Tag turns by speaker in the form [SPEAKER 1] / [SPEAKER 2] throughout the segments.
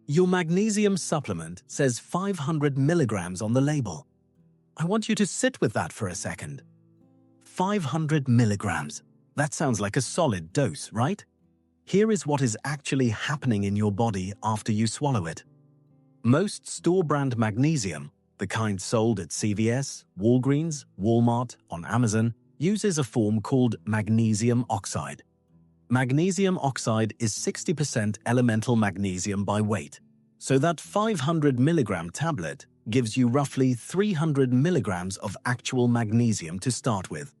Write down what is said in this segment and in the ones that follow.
[SPEAKER 1] Your magnesium supplement says 500 milligrams on the label. I want you to sit with that for a second. 500 milligrams. That sounds like a solid dose, right? Here is what is actually happening in your body after you swallow it. Most store-brand magnesium, the kind sold at CVS, Walgreens, Walmart, on Amazon, uses a form called magnesium oxide. Magnesium oxide is 60% elemental magnesium by weight, so that 500 milligram tablet gives you roughly 300 milligrams of actual magnesium to start with.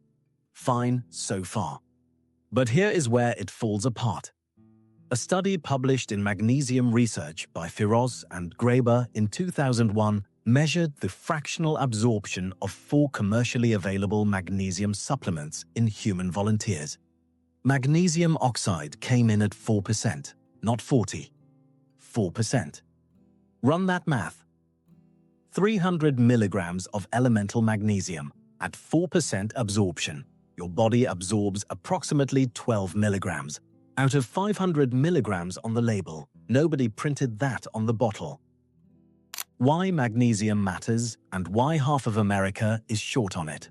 [SPEAKER 1] Fine so far. But here is where it falls apart. A study published in Magnesium Research by Firoz and Graeber in 2001 measured the fractional absorption of 4 commercially available magnesium supplements in human volunteers. Magnesium oxide came in at 4%, not 40. 4%. Run that math. 300 milligrams of elemental magnesium at 4% absorption. Your body absorbs approximately 12 milligrams. Out of 500 milligrams on the label, nobody printed that on the bottle. Why magnesium matters and why half of America is short on it.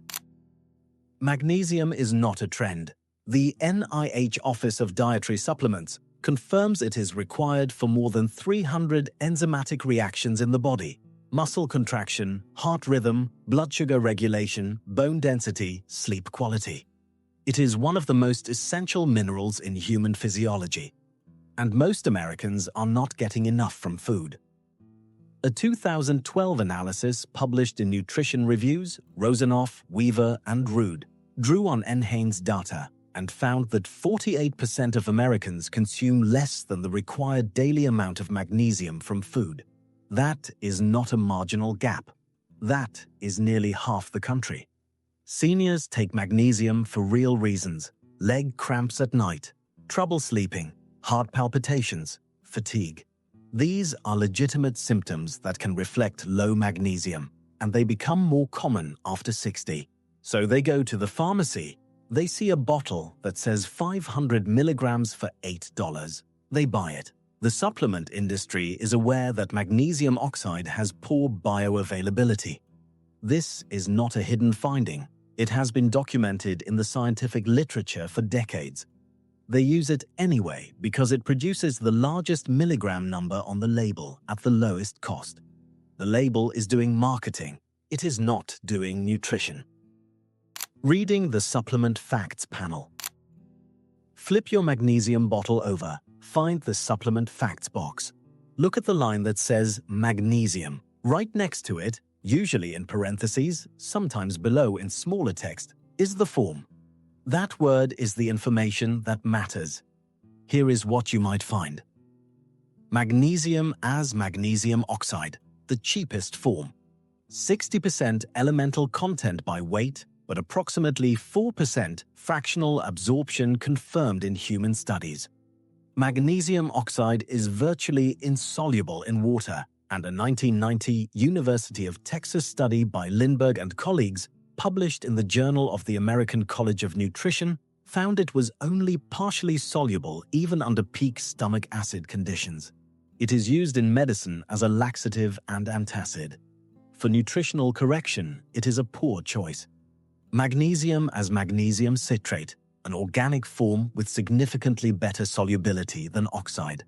[SPEAKER 1] Magnesium is not a trend. The NIH Office of Dietary Supplements confirms it is required for more than 300 enzymatic reactions in the body: muscle contraction, heart rhythm, blood sugar regulation, bone density, sleep quality. It is one of the most essential minerals in human physiology, and most Americans are not getting enough from food. A 2012 analysis published in Nutrition Reviews, Rosenoff, Weaver, and Rood drew on NHANES data and found that 48% of Americans consume less than the required daily amount of magnesium from food. That is not a marginal gap. That is nearly half the country. Seniors take magnesium for real reasons: leg cramps at night, trouble sleeping, heart palpitations, fatigue. These are legitimate symptoms that can reflect low magnesium, and they become more common after 60. So they go to the pharmacy. They see a bottle that says 500 milligrams for $8. They buy it. The supplement industry is aware that magnesium oxide has poor bioavailability. This is not a hidden finding. It has been documented in the scientific literature for decades. They use it anyway because it produces the largest milligram number on the label at the lowest cost. The label is doing marketing. It is not doing nutrition. Reading the supplement facts panel. Flip your magnesium bottle over. Find the supplement facts box. Look at the line that says magnesium. Right next to it, usually in parentheses, sometimes below in smaller text, is the form. That word is the information that matters. Here is what you might find. Magnesium as magnesium oxide, the cheapest form. 60% elemental content by weight, but approximately 4% fractional absorption confirmed in human studies. Magnesium oxide is virtually insoluble in water, and a 1990 University of Texas study by Lindbergh and colleagues, published in the Journal of the American College of Nutrition, found it was only partially soluble even under peak stomach acid conditions. It is used in medicine as a laxative and antacid. For nutritional correction, it is a poor choice. Magnesium as magnesium citrate, an organic form with significantly better solubility than oxide.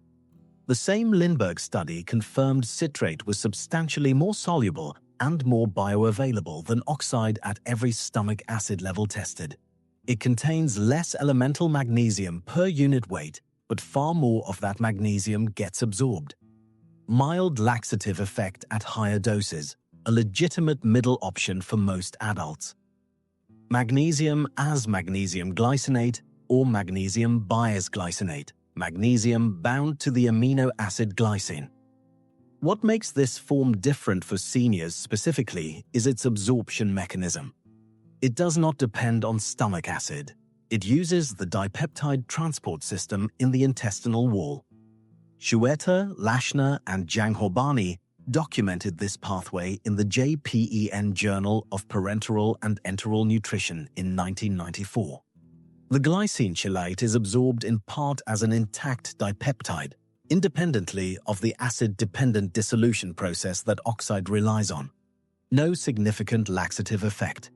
[SPEAKER 1] The same Lindbergh study confirmed citrate was substantially more soluble and more bioavailable than oxide at every stomach acid level tested. It contains less elemental magnesium per unit weight, but far more of that magnesium gets absorbed. Mild laxative effect at higher doses, a legitimate middle option for most adults. Magnesium as magnesium glycinate or magnesium bias-glycinate, magnesium bound to the amino acid glycine. What makes this form different for seniors specifically is its absorption mechanism. It does not depend on stomach acid. It uses the dipeptide transport system in the intestinal wall. Shueta, Lashner, and Janghorbani documented this pathway in the JPEN Journal of Parenteral and Enteral Nutrition in 1994. The glycine chelate is absorbed in part as an intact dipeptide, independently of the acid-dependent dissolution process that oxide relies on. No significant laxative effect.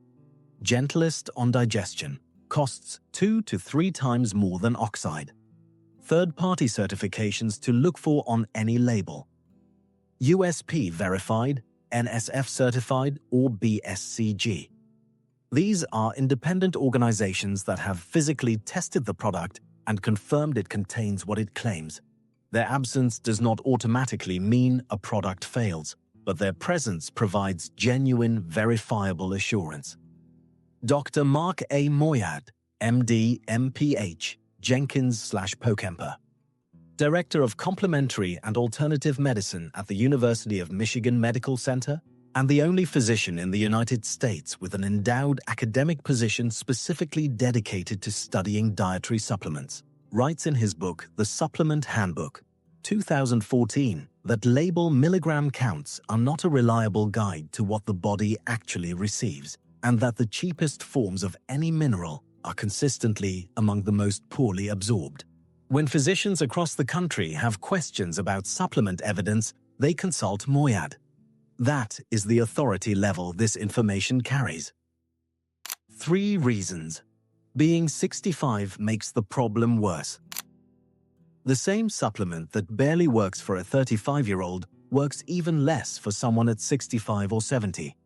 [SPEAKER 1] Gentlest on digestion. Costs 2 to 3 times more than oxide. Third-party certifications to look for on any label. USP verified, NSF certified, or BSCG. These are independent organizations that have physically tested the product and confirmed it contains what it claims. Their absence does not automatically mean a product fails, but their presence provides genuine, verifiable assurance. Dr. Mark A. Moyad, MD, MPH, Jenkins/Pokemper, Director of Complementary and Alternative Medicine at the University of Michigan Medical Center, and the only physician in the United States with an endowed academic position specifically dedicated to studying dietary supplements, writes in his book, The Supplement Handbook, 2014, that label milligram counts are not a reliable guide to what the body actually receives, and that the cheapest forms of any mineral are consistently among the most poorly absorbed. When physicians across the country have questions about supplement evidence, they consult Moyad. That is the authority level this information carries. 3 reasons. Being 65 makes the problem worse. The same supplement that barely works for a 35-year-old works even less for someone at 65 or 70.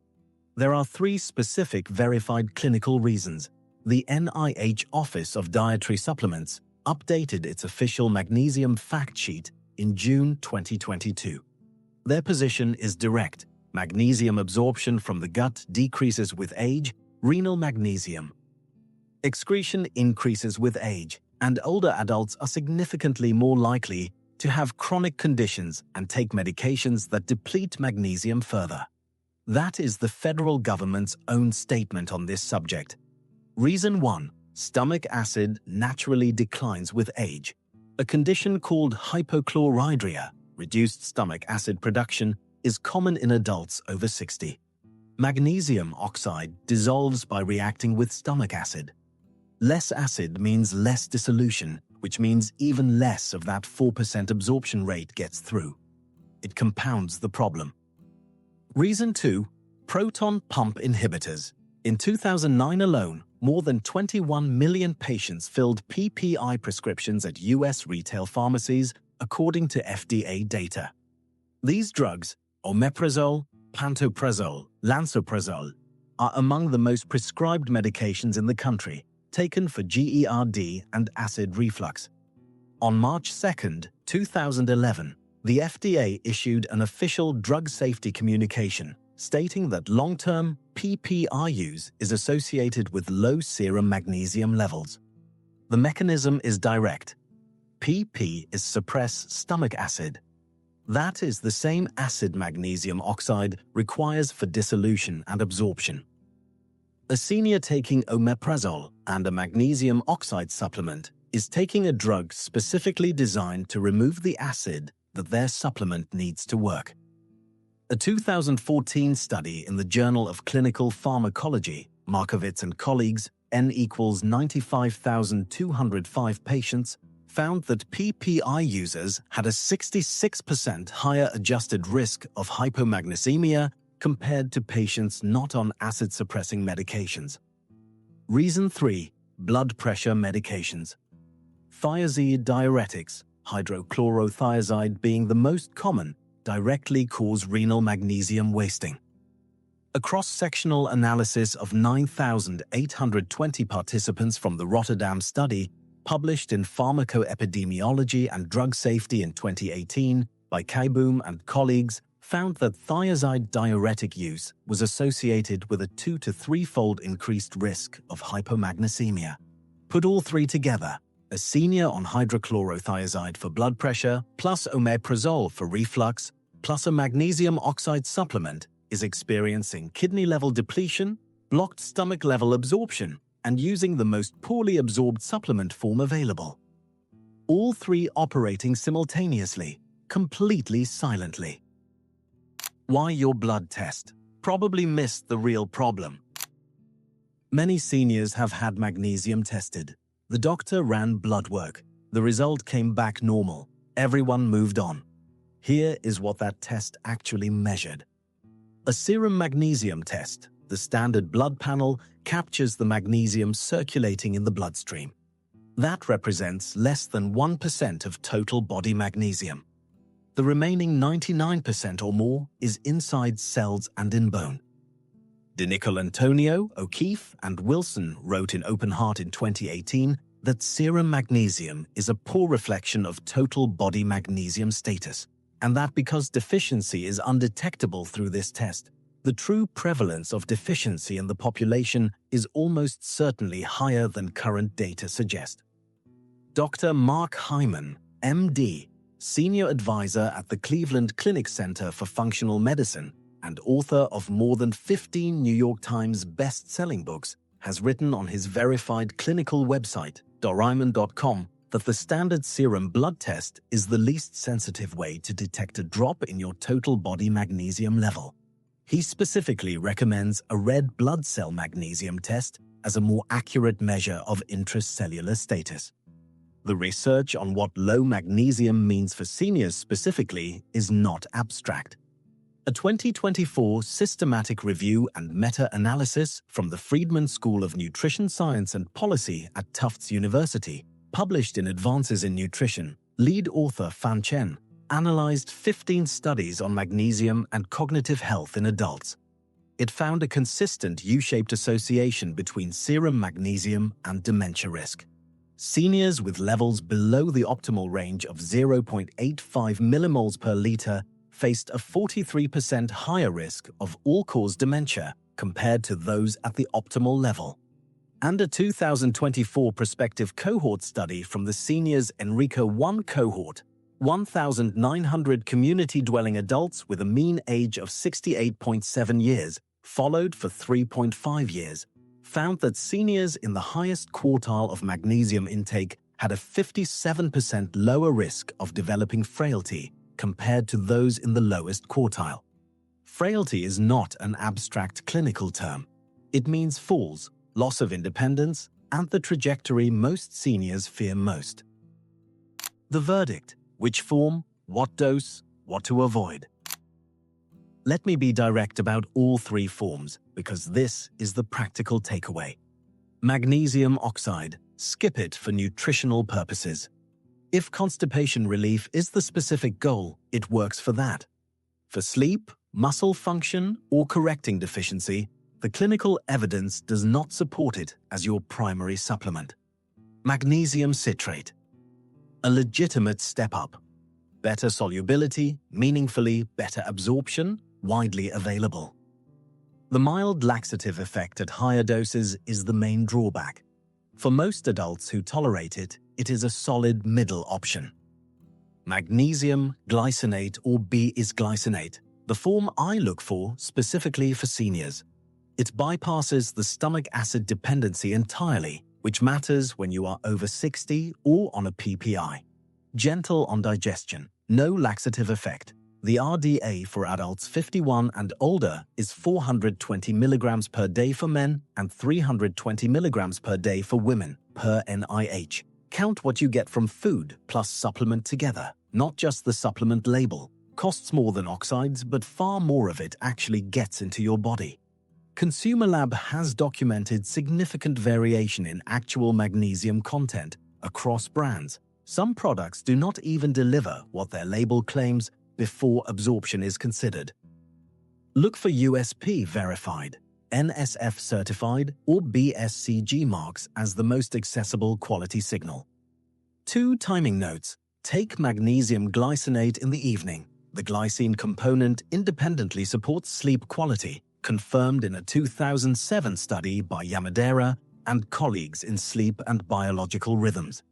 [SPEAKER 1] There are 3 specific verified clinical reasons. The NIH Office of Dietary Supplements updated its official magnesium fact sheet in June 2022. Their position is direct. Magnesium absorption from the gut decreases with age, renal magnesium excretion increases with age, and older adults are significantly more likely to have chronic conditions and take medications that deplete magnesium further. That is the federal government's own statement on this subject. Reason 1. Stomach acid naturally declines with age. A condition called hypochlorhydria, reduced stomach acid production, is common in adults over 60. Magnesium oxide dissolves by reacting with stomach acid. Less acid means less dissolution, which means even less of that 4% absorption rate gets through. It compounds the problem. Reason 2. Proton pump inhibitors. In 2009 alone, more than 21 million patients filled PPI prescriptions at U.S. retail pharmacies, according to FDA data. These drugs, omeprazole, pantoprazole, lansoprazole, are among the most prescribed medications in the country, taken for GERD and acid reflux. On March 2, 2011, the FDA issued an official drug safety communication stating that long-term PPI use is associated with low serum magnesium levels. The mechanism is direct. PP is suppress stomach acid. That is the same acid magnesium oxide requires for dissolution and absorption. A senior taking omeprazole and a magnesium oxide supplement is taking a drug specifically designed to remove the acid that their supplement needs to work. A 2014 study in the Journal of Clinical Pharmacology, Markovitz and colleagues, N equals 95,205 patients, found that PPI users had a 66% higher adjusted risk of hypomagnesemia compared to patients not on acid-suppressing medications. Reason 3. Blood pressure medications. Thiazide diuretics, hydrochlorothiazide being the most common, directly cause renal magnesium wasting. A cross-sectional analysis of 9,820 participants from the Rotterdam study, published in Pharmacoepidemiology and Drug Safety in 2018 by Kaiboom and colleagues, found that thiazide diuretic use was associated with a 2 to 3-fold increased risk of hypomagnesemia. Put all 3 together, a senior on hydrochlorothiazide for blood pressure, plus omeprazole for reflux, plus a magnesium oxide supplement, is experiencing kidney-level depletion, blocked stomach-level absorption, and using the most poorly absorbed supplement form available. All 3 operating simultaneously, completely silently. Why your blood test? Probably missed the real problem. Many seniors have had magnesium tested. The doctor ran blood work. The result came back normal. Everyone moved on. Here is what that test actually measured. A serum magnesium test, the standard blood panel, captures the magnesium circulating in the bloodstream. That represents less than 1% of total body magnesium. The remaining 99% or more is inside cells and in bone. DiNicolantonio, O'Keefe, and Wilson wrote in Open Heart in 2018 that serum magnesium is a poor reflection of total body magnesium status, and that because deficiency is undetectable through this test, the true prevalence of deficiency in the population is almost certainly higher than current data suggest. Dr. Mark Hyman, MD, Senior Advisor at the Cleveland Clinic Center for Functional Medicine and author of more than 15 New York Times best-selling books, has written on his verified clinical website, doryman.com, that the standard serum blood test is the least sensitive way to detect a drop in your total body magnesium level. He specifically recommends a red blood cell magnesium test as a more accurate measure of intracellular status. The research on what low magnesium means for seniors specifically is not abstract. A 2024 systematic review and meta-analysis from the Friedman School of Nutrition Science and Policy at Tufts University, published in Advances in Nutrition, lead author Fan Chen analyzed 15 studies on magnesium and cognitive health in adults. It found a consistent U-shaped association between serum magnesium and dementia risk. Seniors with levels below the optimal range of 0.85 millimoles per liter faced a 43% higher risk of all-cause dementia compared to those at the optimal level. And a 2024 prospective cohort study from the Seniors Enrico 1 cohort, 1,900 community-dwelling adults with a mean age of 68.7 years, followed for 3.5 years, found that seniors in the highest quartile of magnesium intake had a 57% lower risk of developing frailty compared to those in the lowest quartile. Frailty is not an abstract clinical term. It means falls, loss of independence, and the trajectory most seniors fear most. The verdict: which form, what dose, what to avoid. Let me be direct about all three forms, because this is the practical takeaway. Magnesium oxide, skip it for nutritional purposes. If constipation relief is the specific goal, it works for that. For sleep, muscle function, or correcting deficiency, the clinical evidence does not support it as your primary supplement. Magnesium citrate. A legitimate step up. Better solubility, meaningfully better absorption, widely available. The mild laxative effect at higher doses is the main drawback. For most adults who tolerate it, it is a solid middle option. Magnesium, glycinate, or B-is-glycinate, the form I look for specifically for seniors. It bypasses the stomach acid dependency entirely, which matters when you are over 60 or on a PPI. Gentle on digestion, no laxative effect. The RDA for adults 51 and older is 420 mg per day for men and 320 mg per day for women, per NIH. Count what you get from food plus supplement together, not just the supplement label. Costs more than oxides, but far more of it actually gets into your body. Consumer Lab has documented significant variation in actual magnesium content across brands. Some products do not even deliver what their label claims before absorption is considered. Look for USP verified, NSF certified, or BSCG marks as the most accessible quality signal. 2 timing notes. Take magnesium glycinate in the evening. The glycine component independently supports sleep quality, confirmed in a 2007 study by Yamadera and colleagues in Sleep and Biological Rhythms.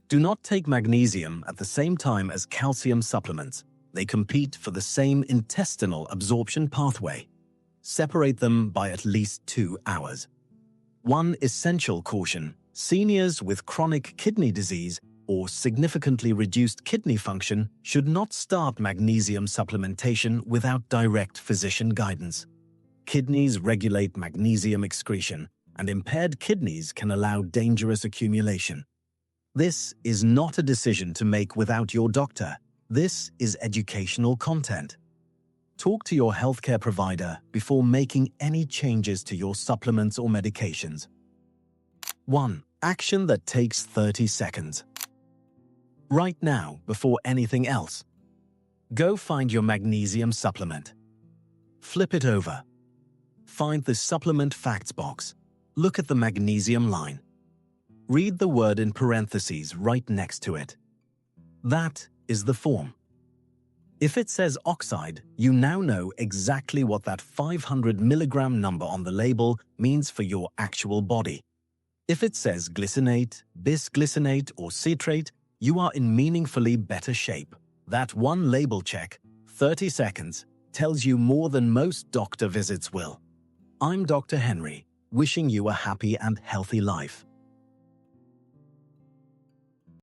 [SPEAKER 1] Do not take magnesium at the same time as calcium supplements. They compete for the same intestinal absorption pathway. Separate them by at least 2 hours. One essential caution: seniors with chronic kidney disease or significantly reduced kidney function should not start magnesium supplementation without direct physician guidance. Kidneys regulate magnesium excretion, and impaired kidneys can allow dangerous accumulation. This is not a decision to make without your doctor. This is educational content. Talk to your healthcare provider before making any changes to your supplements or medications. 1. Action that takes 30 seconds. Right now, before anything else, go find your magnesium supplement. Flip it over. Find the supplement facts box. Look at the magnesium line. Read the word in parentheses right next to it. That is the form. If it says oxide, you now know exactly what that 500 milligram number on the label means for your actual body. If it says glycinate, bisglycinate, or citrate, you are in meaningfully better shape. That one label check, 30 seconds, tells you more than most doctor visits will. I'm Dr. Henry, wishing you a happy and healthy life.